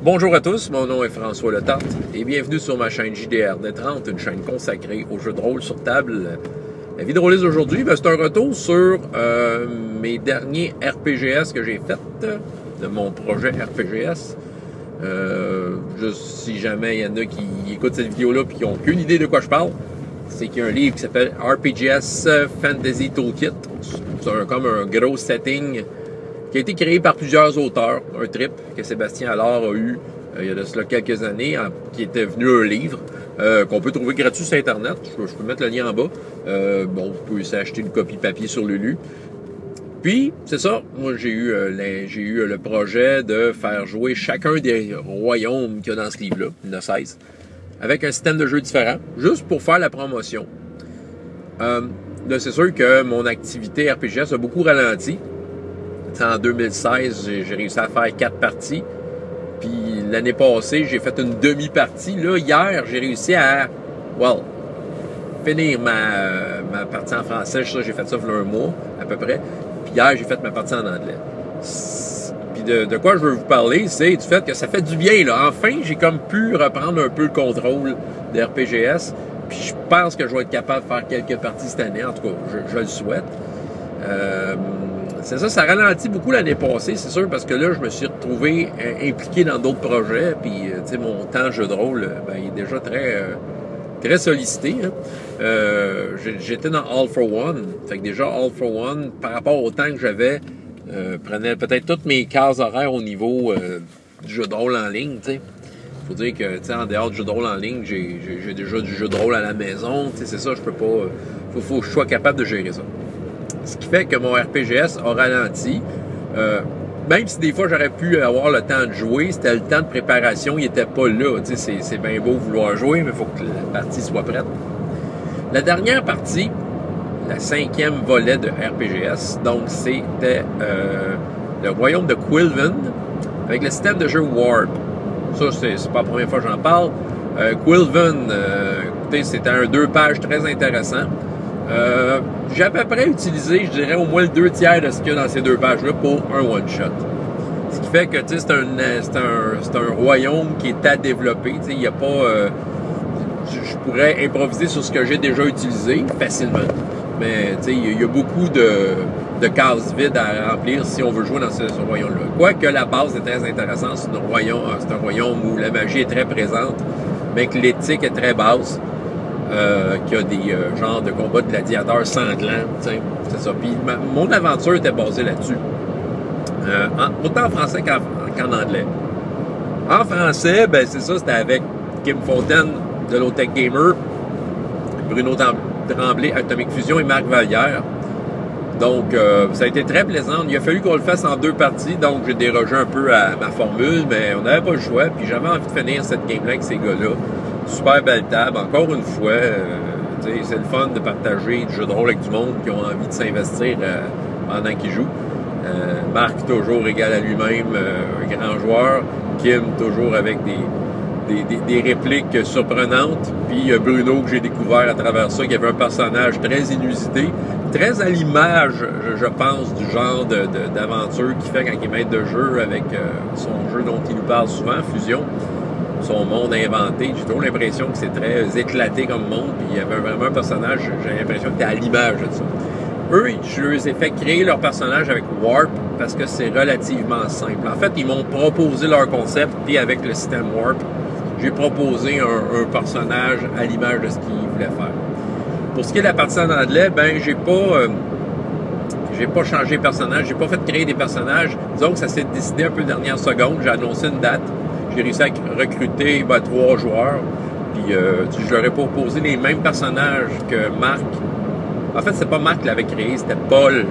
Bonjour à tous, mon nom est François Letarte et bienvenue sur ma chaîne JDRD30, une chaîne consacrée aux jeux de rôle sur table. La vie de rôliste d'aujourd'hui, c'est un retour sur mes derniers RPGS que j'ai fait de mon projet RPGS. Si jamais il y en a qui écoutent cette vidéo-là et qui n'ont aucune idée de quoi je parle, c'est qu'il y a un livre qui s'appelle RPGS Fantasy Toolkit. C'est comme un gros setting qui a été créé par plusieurs auteurs, un trip que Sébastien Allard a eu il y a de cela quelques années, qui était venu un livre qu'on peut trouver gratuit sur Internet. Je peux mettre le lien en bas. Vous pouvez aussi acheter une copie papier sur Lulu. Puis, c'est ça, moi j'ai eu le projet de faire jouer chacun des royaumes qu'il y a dans ce livre-là, il y en a 16, avec un système de jeu différent, juste pour faire la promotion. Là, c'est sûr que mon activité RPGS a beaucoup ralenti. En 2016, j'ai réussi à faire 4 parties. Puis l'année passée, j'ai fait une demi-partie. Là, hier, j'ai réussi à finir ma partie en français. J'ai fait ça il y a un mois, à peu près. Puis hier, j'ai fait ma partie en anglais. Puis de quoi je veux vous parler, c'est du fait que ça fait du bien, là. Enfin, j'ai comme pu reprendre un peu le contrôle des RPGS. Puis je pense que je vais être capable de faire quelques parties cette année. En tout cas, je le souhaite. C'est ça ralentit beaucoup l'année passée, c'est sûr, parce que là, je me suis retrouvé impliqué dans d'autres projets, puis, tu sais, mon temps jeu de rôle, il est déjà très sollicité. Hein. J'étais dans All for One, fait que déjà, All for One, par rapport au temps que j'avais, prenait peut-être toutes mes cases horaires au niveau du jeu de rôle en ligne, tu sais. Faut dire que, tu sais, en dehors du jeu de rôle en ligne, j'ai déjà du jeu de rôle à la maison, tu sais, c'est ça, je peux pas... Faut que je sois capable de gérer ça. Ce qui fait que mon RPGS a ralenti. Même si des fois j'aurais pu avoir le temps de jouer, c'était le temps de préparation, il n'était pas là. C'est bien beau vouloir jouer, mais il faut que la partie soit prête. La dernière partie, la 5e volet de RPGS, donc c'était le royaume de Quilven, avec le système de jeu Warp. Ça, c'est pas la première fois que j'en parle. Quilven, écoutez, c'était un 2 pages très intéressant. J'ai à peu près utilisé, je dirais, au moins le 2/3 de ce qu'il y a dans ces 2 pages-là pour un one-shot. Ce qui fait que, tu sais, c'est un royaume qui est à développer. Tu sais, il n'y a pas... je pourrais improviser sur ce que j'ai déjà utilisé facilement. Mais, tu sais, il y a beaucoup de cases vides à remplir si on veut jouer dans ce royaume-là. Quoique la base est très intéressante, c'est un royaume où la magie est très présente, mais que l'éthique est très basse. Qu'il y a des genres de combats de gladiateurs sanglants, c'est ça. Puis mon aventure était basée là-dessus. Autant en français qu'en anglais. En français, ben c'est ça, c'était avec Kim Fontaine de Low-Tech Gamer, Bruno Tremblay, Atomic Fusion et Marc Vallière. Donc, ça a été très plaisant. Il a fallu qu'on le fasse en 2 parties, donc j'ai dérogé un peu à ma formule, mais on n'avait pas le choix, puis j'avais envie de finir cette game-là avec ces gars-là. Super belle table. Encore une fois, c'est le fun de partager du jeu de rôle avec du monde qui ont envie de s'investir pendant qu'ils jouent. Marc, toujours égal à lui-même, un grand joueur. Kim, toujours avec des répliques surprenantes. Puis Bruno, que j'ai découvert à travers ça, qui avait un personnage très inusité, très à l'image, je pense, du genre d'aventure qu'il fait quand il est maître de jeu avec son jeu dont il nous parle souvent, Fusion. Son monde inventé. J'ai toujours l'impression que c'est très éclaté comme monde, puis il y avait vraiment un personnage, j'ai l'impression que c'était à l'image de ça. Eux, je leur ai fait créer leur personnage avec Warp, parce que c'est relativement simple. En fait, ils m'ont proposé leur concept, puis avec le système Warp, j'ai proposé un personnage à l'image de ce qu'ils voulaient faire. Pour ce qui est de la partie en anglais, ben j'ai pas changé de personnage, j'ai pas fait créer des personnages. Disons que ça s'est décidé un peu dernière seconde, j'ai annoncé une date. J'ai réussi à recruter 3 joueurs. Puis je leur ai proposé les mêmes personnages que Marc. En fait, c'est pas Marc qui l'avait créé, c'était Paul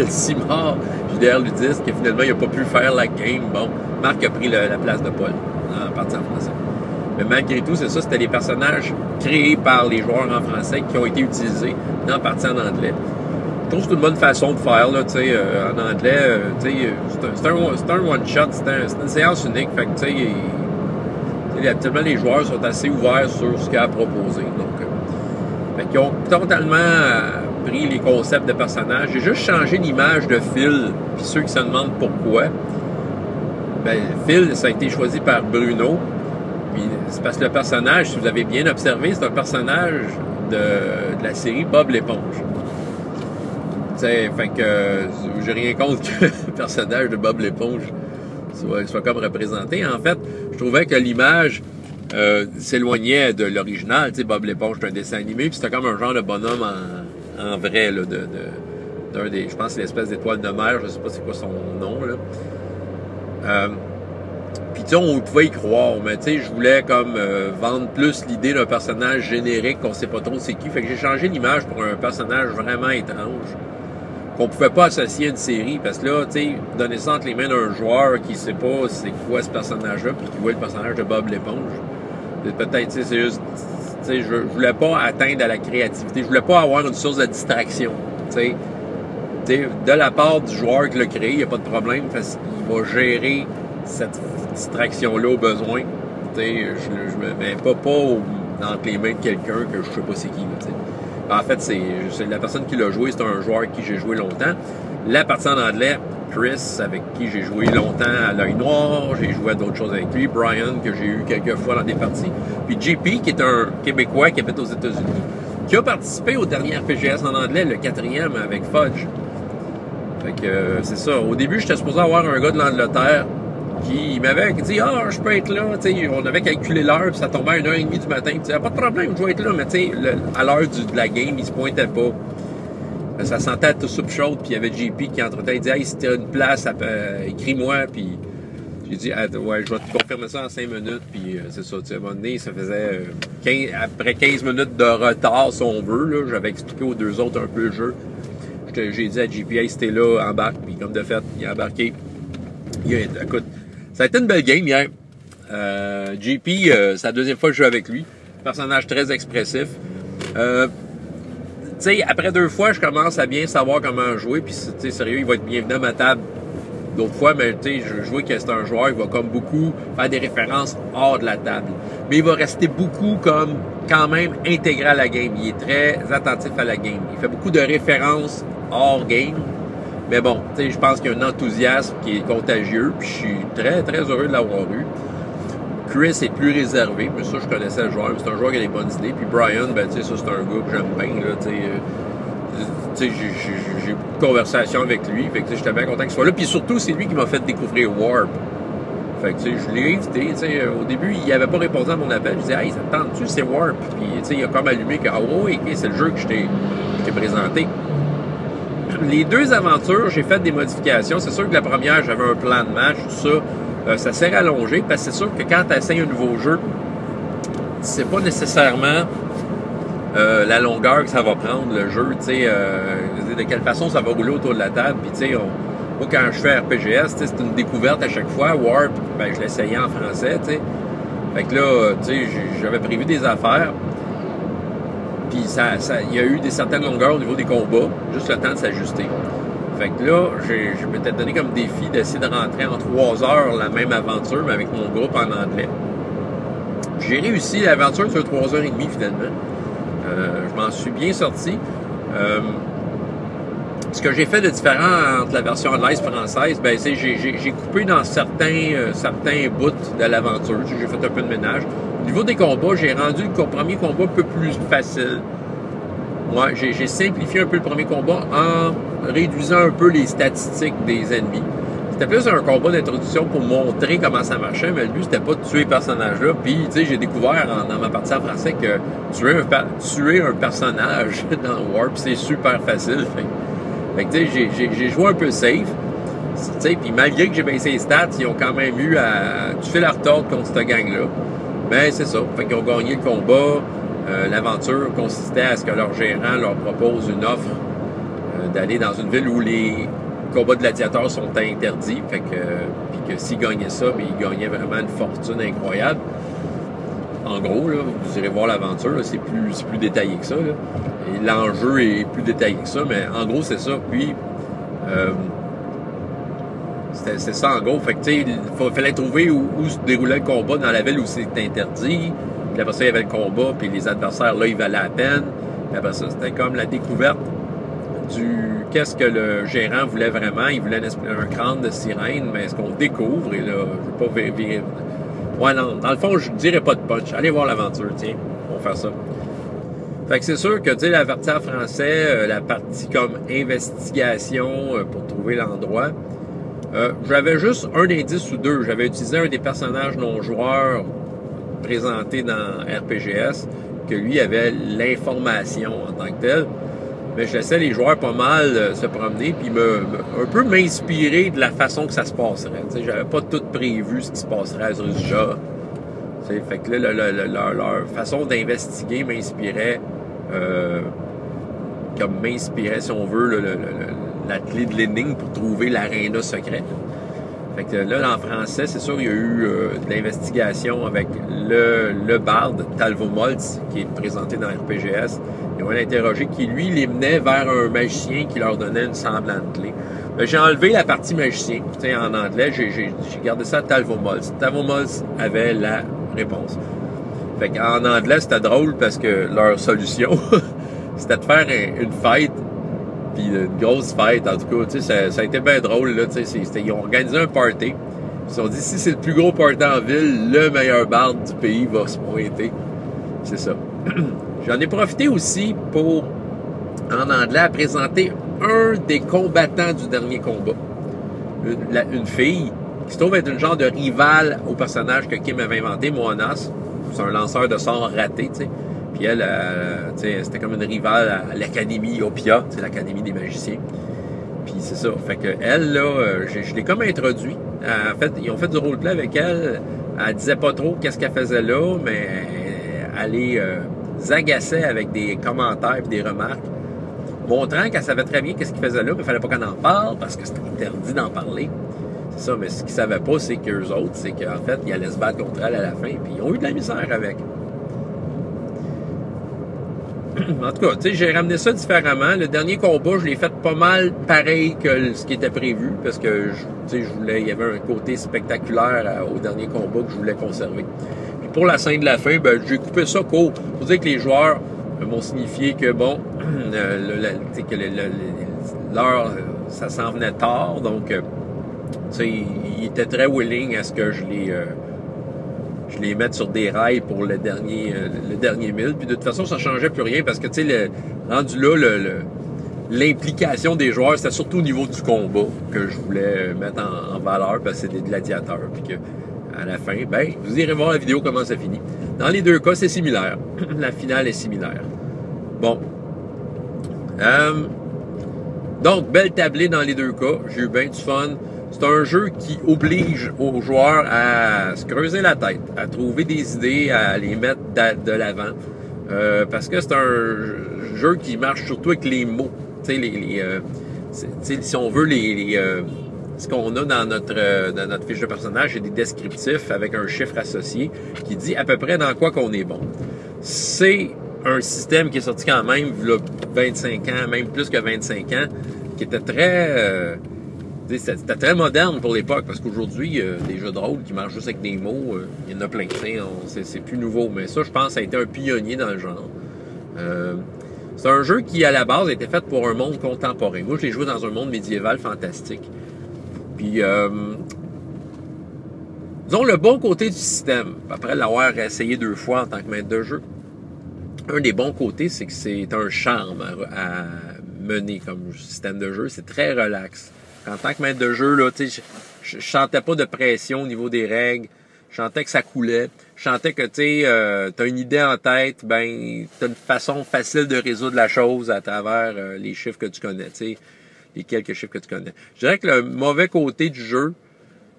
Simard, JDR Ludiste, qui finalement il n'a pas pu faire la game. Bon, Marc a pris la place de Paul en partie en français. Mais malgré tout, c'est ça, c'était les personnages créés par les joueurs en français qui ont été utilisés dans partie en anglais. Je trouve que c'est une bonne façon de faire, là, tu sais, en anglais, tu sais, c'est un one-shot, c'est une séance unique, fait que, tu sais, habituellement, les joueurs sont assez ouverts sur ce qu'il y a à proposer, donc, fait qu'ils ont totalement pris les concepts de personnages, j'ai juste changé l'image de Phil, puis ceux qui se demandent pourquoi, ben, Phil, ça a été choisi par Bruno. Puis c'est parce que le personnage, si vous avez bien observé, c'est un personnage de la série Bob l'éponge. T'sais, fait que j'ai rien contre que le personnage de Bob l'éponge soit comme représenté. En fait, je trouvais que l'image s'éloignait de l'original. Tu sais, Bob l'éponge, c'est un dessin animé, puis c'était comme un genre de bonhomme en vrai, là, d'un des, je pense que c'est l'espèce d'étoile de mer, je sais pas c'est quoi son nom, là. Puis tu sais, on pouvait y croire, mais tu sais, je voulais comme vendre plus l'idée d'un personnage générique qu'on sait pas trop c'est qui. Fait que j'ai changé l'image pour un personnage vraiment étrange qu'on pouvait pas associer à une série. Parce que là, tu sais, donner ça entre les mains d'un joueur qui sait pas c'est quoi ce personnage-là, puis qui voit le personnage de Bob l'éponge. Peut-être, tu sais, c'est juste... Tu sais, je voulais pas atteindre à la créativité. Je voulais pas avoir une source de distraction, tu sais. De la part du joueur qui l'a créé, il n'y a pas de problème, parce qu'il va gérer cette distraction-là au besoin. Je me mets pas entre les mains de quelqu'un que je sais pas c'est qui. T'sais. En fait, c'est la personne qui l'a joué, c'est un joueur avec qui j'ai joué longtemps. La partie en anglais, Chris, avec qui j'ai joué longtemps à l'œil noir, j'ai joué à d'autres choses avec lui, Brian, que j'ai eu quelques fois dans des parties, puis JP, qui est un Québécois qui habite aux États-Unis, qui a participé au dernier RPGS en anglais, le 4e avec Fudge. Fait que c'est ça. Au début, j'étais supposé avoir un gars de l'Angleterre qui m'avait dit « Ah, je peux être là. » On avait calculé l'heure, puis ça tombait à 1h30 du matin. Il pas de problème, je vais être là. Mais à l'heure de la game, il se pointait pas. Ça sentait la soupe chaude, puis il y avait JP qui entre-temps, il dit « Hey, si t'as une place, écris-moi. » Puis j'ai dit ah, « Ouais, je vais te confirmer ça en 5 minutes. » Puis c'est ça, à un moment donné, ça faisait après 15 minutes de retard, si on veut. Là, j'avais expliqué aux deux autres un peu le jeu. J'ai dit à JP, hey, si t'es là, embarque. Puis comme de fait, il a embarqué. Écoute, ça a été une belle game hier. JP, c'est la deuxième fois que je joue avec lui. Personnage très expressif. Tu sais, après 2 fois, je commence à bien savoir comment jouer. Puis, tu sais, sérieux, il va être bienvenu à ma table d'autres fois. Mais, tu sais, je vois que c'est un joueur, il va comme beaucoup faire des références hors de la table. Mais il va rester beaucoup comme, quand même, intégré à la game. Il est très attentif à la game. Il fait beaucoup de références hors game. Mais bon, tu sais, je pense qu'il y a un enthousiasme qui est contagieux, puis je suis très, très heureux de l'avoir eu. Chris est plus réservé, mais ça, je connaissais le joueur, mais c'est un joueur qui a des bonnes idées. Puis Brian, ben, tu sais, ça, c'est un gars que j'aime bien, là, tu sais, j'ai eu beaucoup de conversations avec lui, fait que, tu sais, j'étais bien content qu'il soit là. Puis surtout, c'est lui qui m'a fait découvrir Warp. Fait que, tu sais, je l'ai invité, tu sais, au début, il n'avait pas répondu à mon appel. Je disais, hey, ça te tente-tu, c'est Warp? Puis, tu sais, il a comme allumé que, ah oui, c'est le jeu que je t'ai présenté. Les 2 aventures, j'ai fait des modifications. C'est sûr que la première, j'avais un plan de match, tout ça. Ça s'est rallongé parce que c'est sûr que quand tu essaies un nouveau jeu, c'est pas nécessairement la longueur que ça va prendre, le jeu. Tu sais, de quelle façon ça va rouler autour de la table. Puis, tu sais, moi, quand je fais RPGS, c'est une découverte à chaque fois. Warp, ben, je l'essayais en français, tu sais. Fait que là, tu sais, j'avais prévu des affaires. Puis il y a eu certaines longueurs au niveau des combats, juste le temps de s'ajuster. Fait que là, je m'étais donné comme défi d'essayer de rentrer en 3 heures la même aventure, mais avec mon groupe en anglais. J'ai réussi, l'aventure sur 3h30 finalement. Je m'en suis bien sorti. Ce que j'ai fait de différent entre la version anglaise et française, ben c'est j'ai coupé dans certains bouts de l'aventure. J'ai fait un peu de ménage. Au niveau des combats, j'ai rendu le premier combat un peu plus facile. Ouais, j'ai simplifié un peu le premier combat en réduisant un peu les statistiques des ennemis. C'était plus un combat d'introduction pour montrer comment ça marchait, mais le but, c'était pas de tuer le personnage-là. Puis, tu sais, j'ai découvert dans ma partie en français que tuer un personnage dans Warp, c'est super facile. Fait que, tu sais, j'ai joué un peu safe. Tu sais, puis malgré que j'ai baissé les stats, ils ont quand même eu à tuer la retorte contre cette gang-là. Ben, c'est ça. Fait qu'ils ont gagné le combat. L'aventure consistait à ce que leur gérant leur propose une offre d'aller dans une ville où les combats de gladiateurs sont interdits. Fait que, puis que s'ils gagnaient ça, mais ils gagnaient vraiment une fortune incroyable. En gros, là, vous irez voir l'aventure, c'est plus détaillé que ça. Là. Et l'enjeu est plus détaillé que ça, mais en gros, c'est ça. Puis, c'est ça en gros. Fait que, tu sais, il fallait trouver où se déroulait le combat dans la ville où c'est interdit. Puis après ça, il y avait le combat, puis les adversaires, là, ils valaient la peine. Puis après ça, c'était comme la découverte qu'est-ce que le gérant voulait vraiment. Il voulait un crâne de sirène, mais ce qu'on découvre, et là, je ne veux pas vivre. Ouais, non, dans le fond, je ne dirais pas de punch. Allez voir l'aventure, tiens, on va faire ça. Fait que c'est sûr que, tu sais, la partie en français, la partie comme investigation pour trouver l'endroit, j'avais juste un indice ou deux. J'avais utilisé un des personnages non-joueurs présentés dans RPGS, que lui avait l'information en tant que tel. Mais je laissais les joueurs pas mal se promener, puis un peu m'inspirer de la façon que ça se passerait. Tu sais, j'avais pas tout prévu ce qui se passerait à Zruzja. Tu sais, fait que là, leur façon d'investiguer m'inspirait, comme m'inspirait, si on veut, la clé de l'énigme pour trouver l'aréna secrète. Fait que là, en français, c'est sûr, il y a eu de l'investigation avec le barde Talvomoltz, qui est présenté dans RPGS. Ils ont interrogé qui, lui, les menait vers un magicien qui leur donnait une semblante clé. J'ai enlevé la partie magicien. Tu sais, en anglais, j'ai gardé ça à Talvomoltz. Talvomoltz avait la réponse. Fait qu'en anglais, c'était drôle parce que leur solution, c'était de faire une fête, puis une grosse fête, en tout cas. Tu sais, ça a été bien drôle, là. Tu sais, ils ont organisé un party. Ils se sont dit, si c'est le plus gros party en ville, le meilleur barde du pays va se pointer. C'est ça. J'en ai profité aussi pour, en anglais, présenter un des combattants du dernier combat. Une fille qui se trouve être une genre de rivale au personnage que Kim avait inventé, Moanas. C'est un lanceur de sorts raté, tu sais. Puis elle, tu sais, c'était comme une rivale à l'Académie Opia, c'est l'Académie des magiciens. Puis c'est ça. Fait que elle, là, je l'ai comme introduit. En fait, ils ont fait du roleplay avec elle. Elle disait pas trop qu'est-ce qu'elle faisait là, mais elle les agaçait avec des commentaires et des remarques, montrant qu'elle savait très bien qu'est-ce qu'il faisait là, mais il fallait pas qu'on en parle parce que c'était interdit d'en parler. C'est ça, mais ce qu'ils savaient pas, c'est qu'eux autres, c'est qu'en fait, ils allaient se battre contre elle à la fin, puis ils ont eu de la misère avec. En tout cas, tu sais, j'ai ramené ça différemment. Le dernier combat, je l'ai fait pas mal pareil que ce qui était prévu, parce que, tu sais, il y avait un côté spectaculaire au dernier combat que je voulais conserver. Puis pour la scène de la fin, ben, j'ai coupé ça court. Faut dire que les joueurs m'ont signifié que, bon, l'heure, ça s'en venait tard, donc, tu sais, ils étaient très willing à ce que je les mette sur des rails pour le dernier 1000. Puis de toute façon, ça changeait plus rien parce que, tu sais, rendu là, l'implication des joueurs, c'était surtout au niveau du combat que je voulais mettre en valeur parce que c'est des gladiateurs. Puis que, à la fin, ben, vous irez voir la vidéo comment ça finit. Dans les deux cas, c'est similaire. La finale est similaire. Bon. Donc, belle tablée dans les deux cas. J'ai eu bien du fun. C'est un jeu qui oblige aux joueurs à se creuser la tête, à trouver des idées, à les mettre de l'avant. Parce que c'est un jeu qui marche surtout avec les mots. Tu sais, si on veut ce qu'on a dans notre fiche de personnage, c'est des descriptifs avec un chiffre associé qui dit à peu près dans quoi qu'on est bon. C'est un système qui est sorti quand même il y a 25 ans, même plus que 25 ans, qui était très... c'était très moderne pour l'époque, parce qu'aujourd'hui, des jeux de rôle qui marchent juste avec des mots, il y en a plein. C'est plus nouveau, mais ça, je pense, ça a été un pionnier dans le genre. C'est un jeu qui, à la base, a été fait pour un monde contemporain. Moi, je l'ai joué dans un monde médiéval fantastique. Puis, disons, le bon côté du système, après l'avoir essayé 2 fois en tant que maître de jeu, un des bons côtés, c'est que c'est un charme à mener comme système de jeu. C'est très relax. En tant que maître de jeu, là, tu sais, je sentais pas de pression au niveau des règles. Je sentais que ça coulait. Je sentais que, tu sais, t'as une idée en tête, ben, t'as une façon facile de résoudre la chose à travers les chiffres que tu connais, tu sais, les quelques chiffres que tu connais. Je dirais que le mauvais côté du jeu,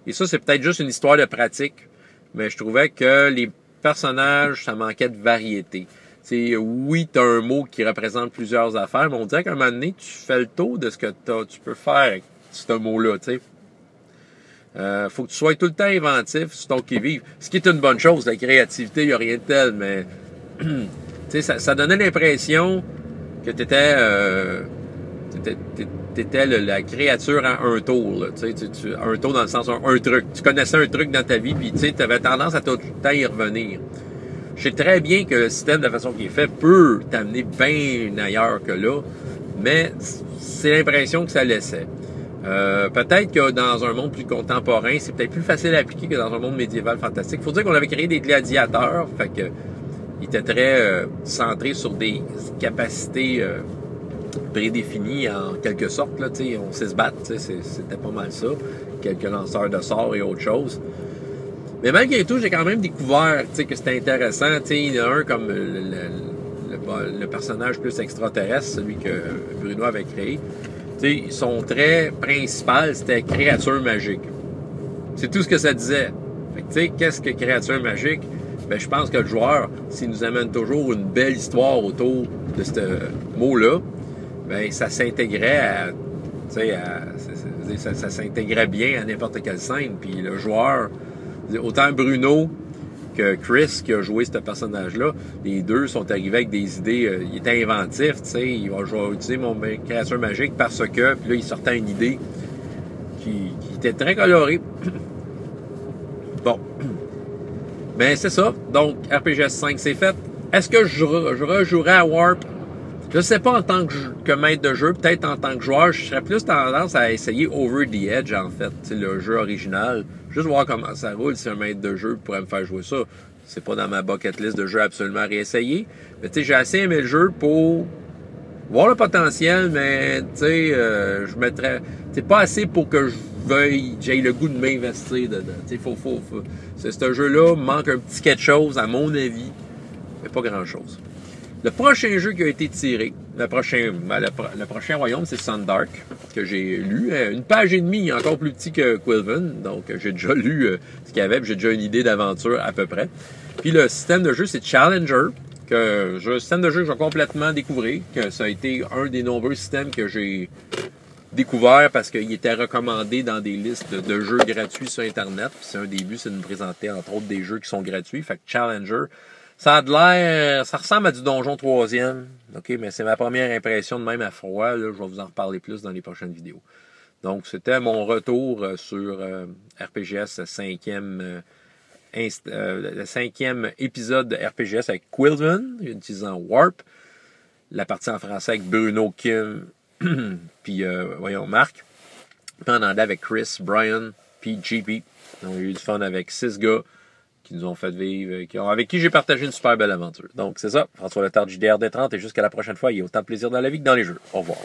et ça, c'est peut-être juste une histoire de pratique, mais je trouvais que les personnages, ça manquait de variété. T'sais, oui, tu as un mot qui représente plusieurs affaires, mais on dirait qu'à un moment donné, tu fais le tour de ce que tu peux faire avec ce mot-là. Faut que tu sois tout le temps inventif sur ton qui-vive. Ce qui est une bonne chose, la créativité, il n'y a rien de tel, mais ça donnait l'impression que tu étais la créature à un tour. Là, un tour dans le sens un truc. Tu connaissais un truc dans ta vie, puis tu avais tendance à tout le temps y revenir. Je sais très bien que le système, de la façon qu'il est fait, peut t'amener bien ailleurs que là. mais c'est l'impression que ça laissait. Peut-être que dans un monde plus contemporain, c'est peut-être plus facile à appliquer que dans un monde médiéval fantastique. Faut dire qu'on avait créé des gladiateurs, fait que il était très centré sur des capacités prédéfinies en quelque sorte. Là, on sait se battre, c'était pas mal ça. Quelques lanceurs de sorts et autre chose. Mais malgré tout, j'ai quand même découvert que c'était intéressant. Il y en a un comme le personnage plus extraterrestre, celui que Bruno avait créé. Son trait principal, c'était créature magique. C'est tout ce que ça disait. Fait que, qu'est-ce que créature magique? Ben, je pense que le joueur, s'il nous amène toujours une belle histoire autour de ce mot-là, ben, ça s'intégrait ça s'intégrait bien à n'importe quelle scène. Puis le joueur, autant Bruno que Chris qui a joué ce personnage-là, les deux sont arrivés avec des idées, il était inventif, il va utiliser mon créature magique parce que, puis là, il sortait une idée qui était très colorée. Bon. Ben, c'est ça. Donc, RPGS 5, c'est fait. Est-ce que je rejouerais à Warp? Je sais pas en tant que maître de jeu, peut-être en tant que joueur, je serais plus tendance à essayer Over the Edge, en fait, le jeu original. Juste voir comment ça roule si un maître de jeu pourrait me faire jouer ça. C'est pas dans ma bucket list de jeux absolument à réessayer. Mais tu sais, j'ai assez aimé le jeu pour voir le potentiel, mais tu sais, je mettrais... C'est pas assez pour que j'aie le goût de m'investir dedans. Tu sais, ce jeu-là manque un petit quelque chose, à mon avis, mais pas grand-chose. Le prochain jeu qui a été tiré, le prochain royaume, c'est Sundark, que j'ai lu. Une page et demie, encore plus petit que Quilven, donc j'ai déjà lu ce qu'il y avait, puis j'ai déjà une idée d'aventure à peu près. Puis le système de jeu, c'est Challenger, système de jeu que je vais complètement découvrir, que ça a été un des nombreux systèmes que j'ai découvert parce qu'il était recommandé dans des listes de jeux gratuits sur Internet. Puis c'est un des buts, c'est de nous présenter entre autres des jeux qui sont gratuits. Fait que Challenger, ça a de l'air, ça ressemble à du Donjon 3e, ok, mais c'est ma première impression de même à froid. Là, je vais vous en reparler plus dans les prochaines vidéos. Donc, c'était mon retour sur RPGS 5e, le 5e épisode de RPGS avec Quilven, utilisant Warp. La partie en français avec Bruno, Kim, puis Marc. Puis en anglais avec Chris, Brian, puis JP. On a eu du fun avec 6 gars qui nous ont fait vivre, avec qui j'ai partagé une super belle aventure. Donc, c'est ça. François Letard, JDR D30, et jusqu'à la prochaine fois, il y a autant de plaisir dans la vie que dans les jeux. Au revoir.